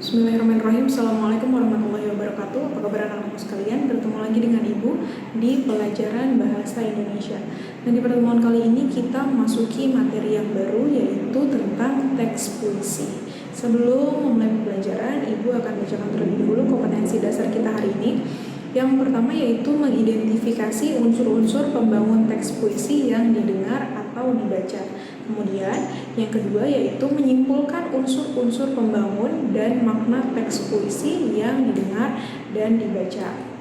Bismillahirrahmanirrahim. Assalamualaikum warahmatullahi wabarakatuh. Apa kabar anak-anak sekalian? Bertemu lagi dengan Ibu di pelajaran Bahasa Indonesia. Dan di pertemuan kali ini kita memasuki materi yang baru, yaitu tentang teks puisi. Sebelum memulai pembelajaran, Ibu akan bacakan terlebih dahulu kompetensi dasar kita hari ini. Yang pertama yaitu mengidentifikasi unsur-unsur pembangun teks puisi yang didengar atau dibaca. Kemudian yang kedua yaitu menyimpulkan unsur-unsur pembangun dan makna teks puisi yang didengar dan dibaca.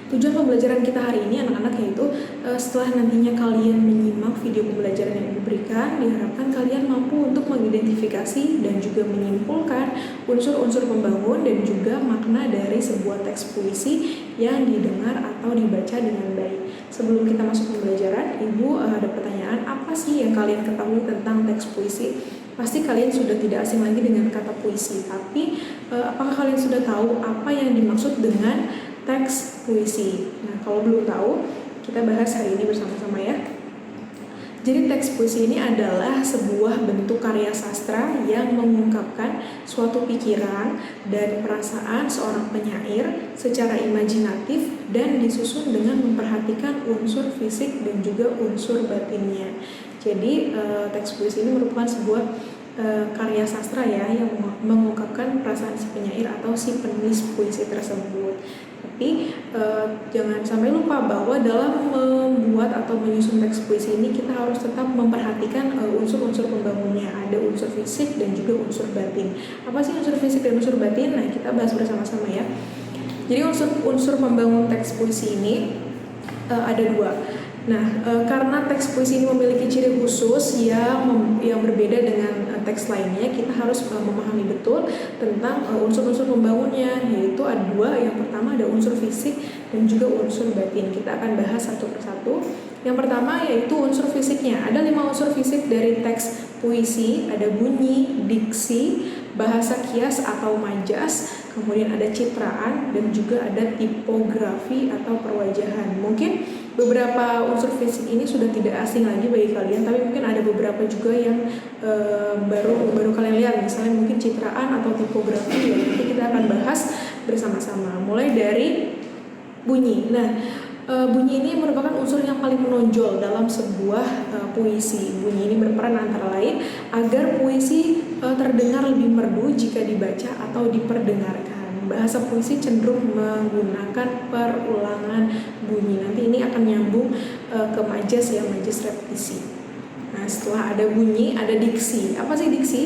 Tujuan pembelajaran kita hari ini anak-anak yaitu setelah nantinya kalian menyimak video pembelajaran yang diberikan, diharapkan kalian mampu untuk mengidentifikasi dan juga menyimpulkan unsur-unsur pembangun dan juga makna dari sebuah teks puisi yang didengar atau dibaca dengan baik. Sebelum kita masuk pembelajaran, Ibu ada pertanyaan, apa sih yang kalian ketahui tentang teks puisi? Pasti kalian sudah tidak asing lagi dengan kata puisi, tapi apakah kalian sudah tahu apa yang dimaksud dengan teks puisi? Nah, kalau belum tahu, kita bahas hari ini bersama-sama ya. Jadi teks puisi ini adalah sebuah bentuk karya sastra yang mengungkapkan suatu pikiran dan perasaan seorang penyair secara imajinatif dan disusun dengan memperhatikan unsur fisik dan juga unsur batinnya. Jadi teks puisi ini merupakan sebuah karya sastra ya yang mengungkapkan perasaan si penyair atau si penulis puisi tersebut. Tapi jangan sampai lupa bahwa dalam membuat atau menyusun teks puisi ini kita harus tetap memperhatikan unsur-unsur pembangunnya. Ada unsur fisik dan juga unsur batin. Apa sih unsur fisik dan unsur batin? Nah, kita bahas bersama-sama ya. Jadi unsur pembangun teks puisi ini ada dua. Nah, karena teks puisi ini memiliki ciri khusus yang berbeda dengan teks lainnya, kita harus memahami betul tentang unsur-unsur pembangunnya, yaitu ada dua. Yang pertama ada unsur fisik dan juga unsur batin. Kita akan bahas satu persatu. Yang pertama yaitu unsur fisiknya. Ada 5 unsur fisik dari teks puisi, ada bunyi, diksi, bahasa kias atau majas, kemudian ada citraan, dan juga ada tipografi atau perwajahan. Mungkin beberapa unsur fisik ini sudah tidak asing lagi bagi kalian, tapi mungkin ada beberapa juga yang baru kalian lihat, misalnya mungkin citraan atau tipografi. Ya, nanti kita akan bahas bersama-sama. Mulai dari bunyi. Nah, bunyi ini merupakan unsur yang paling menonjol dalam sebuah puisi. Bunyi ini berperan antara lain agar puisi terdengar lebih merdu jika dibaca atau diperdengarkan. Bahasa puisi cenderung menggunakan perulangan bunyi. Nanti ini akan nyambung ke majas ya, majas repetisi. Nah, setelah ada bunyi, ada diksi. Apa sih diksi?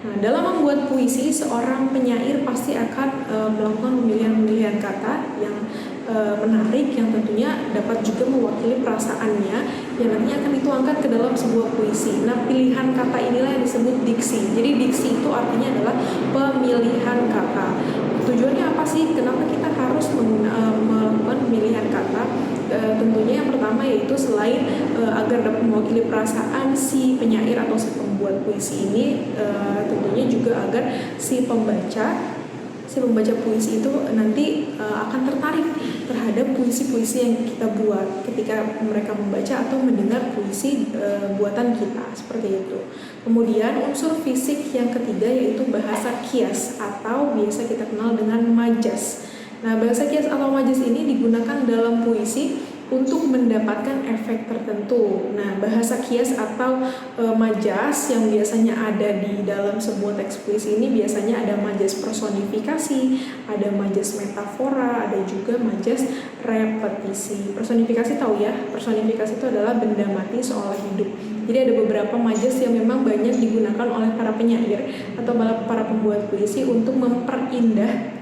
Nah, dalam membuat puisi, seorang penyair pasti akan melakukan pemilihan-pemilihan kata yang menarik, yang tentunya dapat juga mewakili perasaannya yang nantinya akan dituangkan ke dalam sebuah puisi. Nah, pilihan kata inilah yang disebut diksi. Jadi diksi itu artinya adalah pemilihan kata. Tujuannya apa sih? Kenapa kita harus melakukan pemilihan kata? Tentunya yang pertama yaitu selain agar dapat mewakili perasaan si penyair atau si pembuat puisi ini, tentunya juga agar si pembaca puisi itu nanti akan tertarik terhadap puisi-puisi yang kita buat ketika mereka membaca atau mendengar puisi buatan kita, seperti itu. Kemudian unsur fisik yang ketiga yaitu bahasa kias atau biasa kita kenal dengan majas. Nah, bahasa kias atau majas ini digunakan dalam puisi untuk mendapatkan efek tertentu. Nah, bahasa kias atau majas yang biasanya ada di dalam sebuah teks puisi ini biasanya ada majas personifikasi, ada majas metafora, ada juga majas repetisi. Personifikasi tahu ya, personifikasi itu adalah benda mati seolah hidup. Jadi ada beberapa majas yang memang banyak digunakan oleh para penyair atau para pembuat puisi untuk memperindah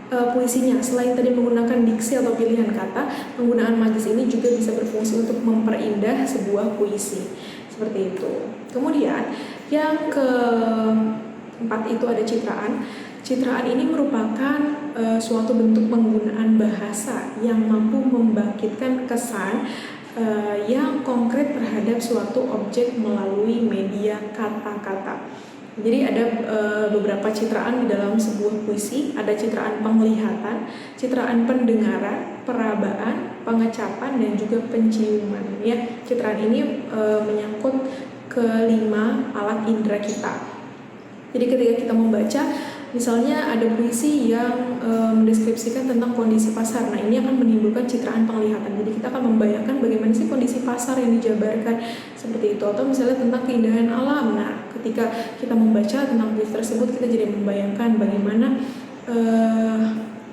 puisinya. Selain tadi menggunakan diksi atau pilihan kata, penggunaan majas ini juga bisa berfungsi untuk memperindah sebuah puisi, seperti itu. Kemudian yang keempat itu ada citraan. Citraan ini merupakan suatu bentuk penggunaan bahasa yang mampu membangkitkan kesan yang konkret terhadap suatu objek melalui media kata-kata. Jadi ada beberapa citraan di dalam sebuah puisi. Ada citraan penglihatan, citraan pendengaran, perabaan, pengecapan, dan juga penciuman. Ya, citraan ini menyangkut ke 5 alat indera kita. Jadi ketika kita membaca, Misalnya ada puisi yang mendeskripsikan tentang kondisi pasar. Nah, ini akan menimbulkan citraan penglihatan. Jadi kita akan membayangkan bagaimana sih kondisi pasar yang dijabarkan seperti itu. Atau misalnya tentang keindahan alam. Nah, ketika kita membaca tentang puisi tersebut, kita jadi membayangkan bagaimana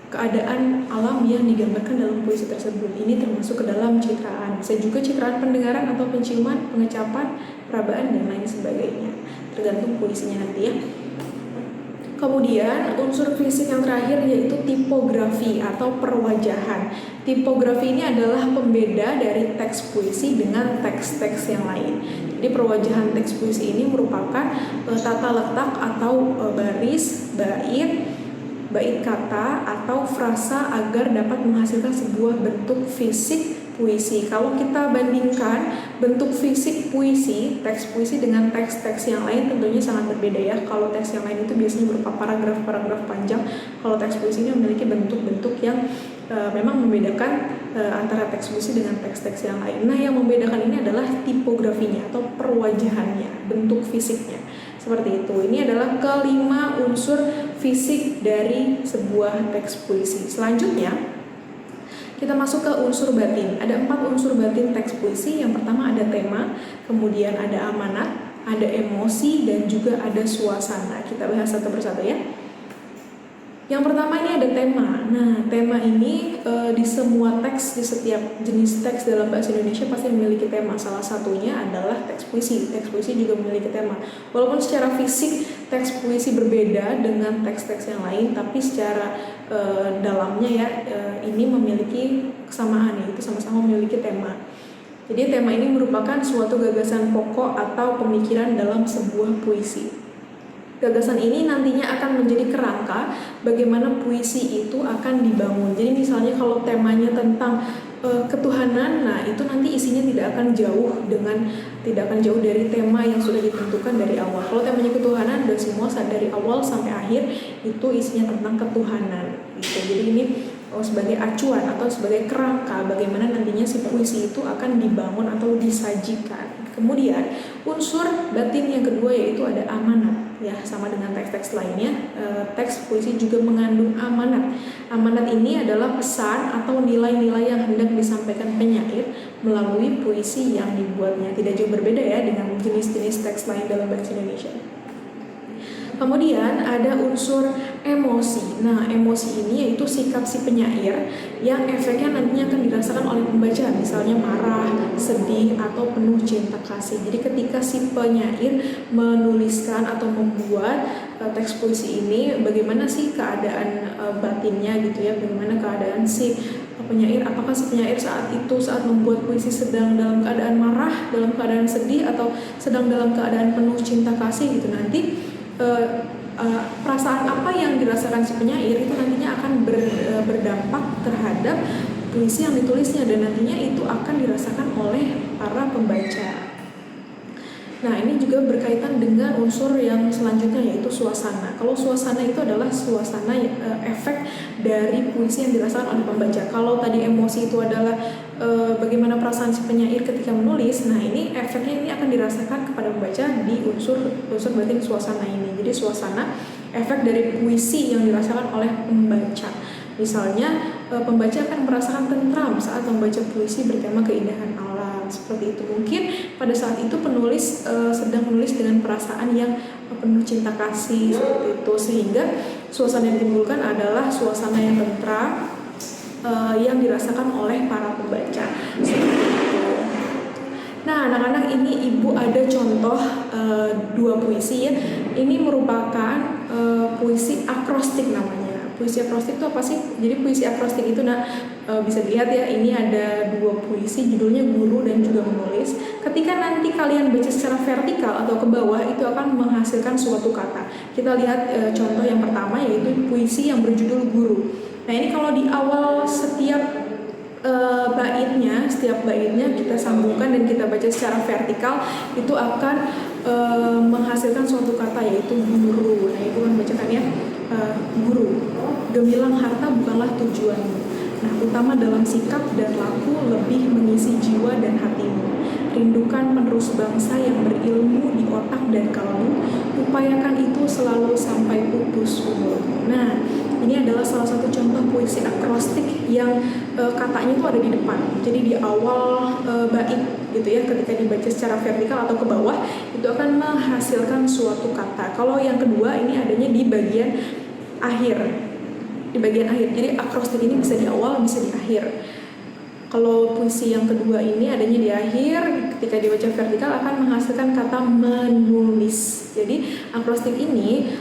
keadaan alam yang digambarkan dalam puisi tersebut. Ini termasuk ke dalam citraan. Bisa juga citraan pendengaran atau penciuman, pengecapan, perabaan, dan lain sebagainya. Tergantung puisinya nanti ya. Kemudian unsur fisik yang terakhir yaitu tipografi atau perwajahan. Tipografi ini adalah pembeda dari teks puisi dengan teks-teks yang lain. Jadi perwajahan teks puisi ini merupakan tata letak atau baris, bait kata atau frasa agar dapat menghasilkan sebuah bentuk fisik puisi. Kalau kita bandingkan bentuk fisik puisi, teks puisi dengan teks-teks yang lain tentunya sangat berbeda ya. Kalau teks yang lain itu biasanya berupa paragraf-paragraf panjang. Kalau teks puisi ini memiliki bentuk-bentuk yang memang membedakan antara teks puisi dengan teks-teks yang lain. Nah, yang membedakan ini adalah tipografinya atau perwajahannya, bentuk fisiknya. Seperti itu. Ini adalah kelima unsur fisik dari sebuah teks puisi. Selanjutnya, kita masuk ke unsur batin. Ada 4 unsur batin teks puisi. Yang pertama ada tema, kemudian ada amanat, ada emosi, dan juga ada suasana. Kita bahas satu persatu ya. Yang pertama ini ada tema. Nah, tema ini di semua teks, di setiap jenis teks dalam bahasa Indonesia pasti memiliki tema. Salah satunya adalah teks puisi. Teks puisi juga memiliki tema. Walaupun secara fisik teks puisi berbeda dengan teks-teks yang lain, tapi secara dalamnya ya ini memiliki kesamaan, yaitu sama-sama memiliki tema. Jadi tema ini merupakan suatu gagasan pokok atau pemikiran dalam sebuah puisi. Gagasan ini nantinya akan menjadi kerangka bagaimana puisi itu akan dibangun. Jadi misalnya kalau temanya tentang ketuhanan, nah itu nanti isinya tidak akan jauh dari tema yang sudah ditentukan dari awal. Kalau temanya ketuhanan, udah semua dari awal sampai akhir itu isinya tentang ketuhanan. Gitu. Jadi ini sebagai acuan atau sebagai kerangka bagaimana nantinya si puisi itu akan dibangun atau disajikan. Kemudian unsur batin yang kedua yaitu ada amanat. Ya, sama dengan teks-teks lainnya, teks puisi juga mengandung amanat. Amanat ini adalah pesan atau nilai-nilai yang hendak disampaikan penyair melalui puisi yang dibuatnya. Tidak jauh berbeda ya dengan jenis-jenis teks lain dalam bahasa Indonesia. Kemudian ada unsur emosi. Nah, emosi ini yaitu sikap si penyair yang efeknya nantinya akan dirasakan oleh pembaca, misalnya marah, sedih, atau penuh cinta kasih. Jadi ketika si penyair menuliskan atau membuat teks puisi ini, bagaimana sih keadaan batinnya gitu ya, bagaimana keadaan si penyair, apakah si penyair saat membuat puisi sedang dalam keadaan marah, dalam keadaan sedih, atau sedang dalam keadaan penuh cinta kasih gitu. Nanti perasaan apa yang dirasakan si penyair itu nantinya akan berdampak terhadap puisi yang ditulisnya, dan nantinya itu akan dirasakan oleh para pembaca. Nah, ini juga berkaitan dengan unsur yang selanjutnya yaitu suasana. Kalau suasana itu adalah suasana efek dari puisi yang dirasakan oleh pembaca. Kalau tadi emosi itu adalah bagaimana perasaan si penyair ketika menulis, nah ini efeknya ini akan dirasakan kepada pembaca di unsur batin suasana ini. Jadi suasana efek dari puisi yang dirasakan oleh pembaca. Misalnya pembaca akan merasakan tentram saat membaca puisi bertema keindahan alam. Seperti itu. Mungkin pada saat itu penulis sedang menulis dengan perasaan yang penuh cinta kasih seperti itu, sehingga suasana yang ditimbulkan adalah suasana yang tentram yang dirasakan oleh para pembaca seperti itu. Nah, anak-anak, ini Ibu ada contoh 2 puisi ya. Ini merupakan puisi akrostik namanya. Puisi akrostik itu apa sih? Jadi puisi akrostik itu bisa dilihat ya, ini ada 2 puisi, judulnya Guru dan juga Menulis. Ketika nanti kalian baca secara vertikal atau ke bawah, itu akan menghasilkan suatu kata. Kita lihat contoh yang pertama yaitu puisi yang berjudul Guru. Nah, ini kalau di awal setiap baitnya kita sambungkan dan kita baca secara vertikal, itu akan menghasilkan suatu kata yaitu guru. Nah, Ibu kan bacakan ya. Guru, gemilang harta bukanlah tujuanmu. Nah, utama dalam sikap dan laku lebih mengisi jiwa dan hatimu. rindukan penerus bangsa yang berilmu di otak dan kalbu, upayakan itu selalu sampai pupus umurmu. Nah, ini adalah salah satu contoh puisi akrostik yang katanya itu ada di depan. Jadi di awal bait gitu ya, ketika dibaca secara vertikal atau ke bawah itu akan menghasilkan suatu kata. Kalau yang kedua ini adanya di bagian akhir. Di bagian akhir. Jadi akrostik ini bisa di awal, bisa di akhir. Kalau puisi yang kedua ini adanya di akhir, ketika dibaca vertikal akan menghasilkan kata menulis. Jadi akrostik ini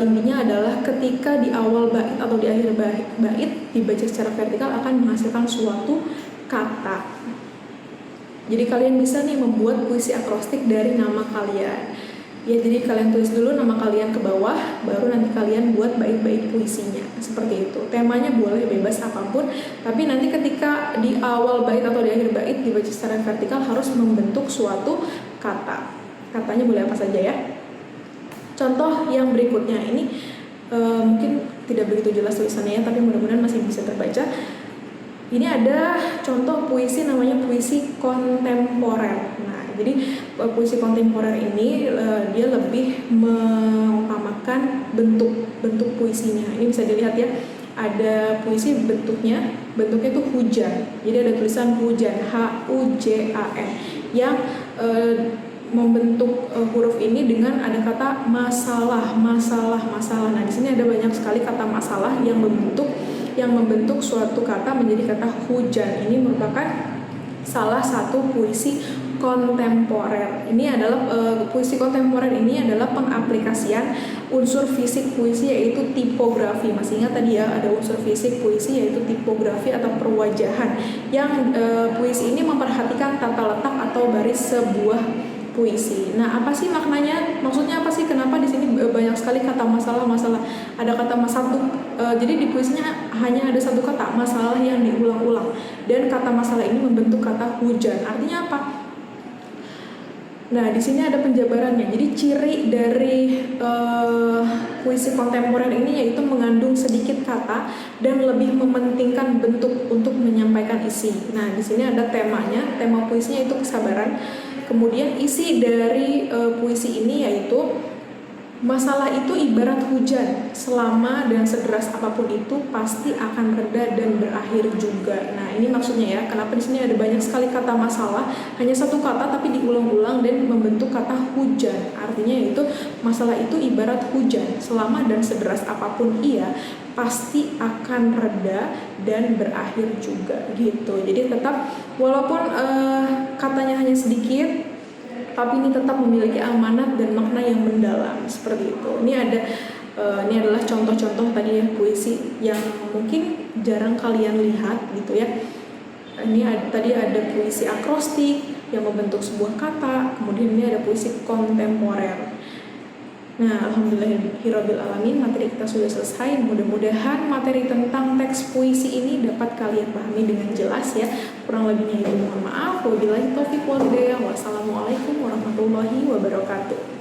intinya adalah ketika di awal bait atau di akhir bait dibaca secara vertikal akan menghasilkan suatu kata. Jadi kalian bisa nih membuat puisi akrostik dari nama kalian. Ya, jadi kalian tulis dulu nama kalian ke bawah, baru nanti kalian buat bait-bait puisinya. Seperti itu. Temanya boleh bebas apapun, tapi nanti ketika di awal bait atau di akhir bait dibaca secara vertikal harus membentuk suatu kata. Katanya boleh apa saja ya. Contoh yang berikutnya ini mungkin tidak begitu jelas tulisannya ya, tapi mudah-mudahan masih bisa terbaca. Ini ada contoh puisi namanya puisi kontemporer. Nah, jadi puisi kontemporer ini dia lebih mengutamakan bentuk puisinya. Ini bisa dilihat ya, ada puisi bentuknya itu hujan. Jadi ada tulisan hujan, Hujan, yang membentuk huruf ini dengan ada kata masalah. Nah, di sini ada banyak sekali kata masalah yang membentuk suatu kata menjadi kata hujan. Ini merupakan salah satu puisi kontemporer. Ini adalah puisi kontemporer ini adalah pengaplikasian unsur fisik puisi yaitu tipografi. Masih ingat tadi ya, ada unsur fisik puisi yaitu tipografi atau perwajahan. Yang puisi ini memperhatikan tata letak atau baris sebuah puisi. Nah, apa sih maknanya? Maksudnya apa sih? Kenapa di sini banyak sekali kata masalah? Ada kata satu. Jadi di puisinya hanya ada satu kata masalah yang diulang-ulang. Dan kata masalah ini membentuk kata hujan. Artinya apa? Nah, di sini ada penjabarannya. Jadi ciri dari puisi kontemporer ini yaitu mengandung sedikit kata dan lebih mementingkan bentuk untuk menyampaikan isi. Nah, di sini ada temanya. Tema puisinya itu kesabaran. Kemudian isi dari puisi ini yaitu masalah itu ibarat hujan, selama dan sederas apapun itu pasti akan reda dan berakhir juga. Nah, ini maksudnya ya, kenapa di sini ada banyak sekali kata masalah, hanya satu kata tapi diulang-ulang dan membentuk kata hujan. Artinya yaitu masalah itu ibarat hujan, selama dan sederas apapun ia pasti akan reda dan berakhir juga gitu. Jadi tetap walaupun katanya hanya sedikit, tapi ini tetap memiliki amanat dan makna yang mendalam seperti itu. Ini adalah contoh-contoh tadi ya puisi yang mungkin jarang kalian lihat gitu ya. Tadi ada puisi akrostik yang membentuk sebuah kata, kemudian ini ada puisi kontemporer. Nah, alhamdulillahirabbil alamin, materi kita sudah selesai. Mudah-mudahan materi tentang teks puisi ini dapat kalian pahami dengan jelas ya. Kurang lebihnya mohon maaf. Wabillahi taufiq wal hidayah. Wassalamualaikum warahmatullahi wabarakatuh.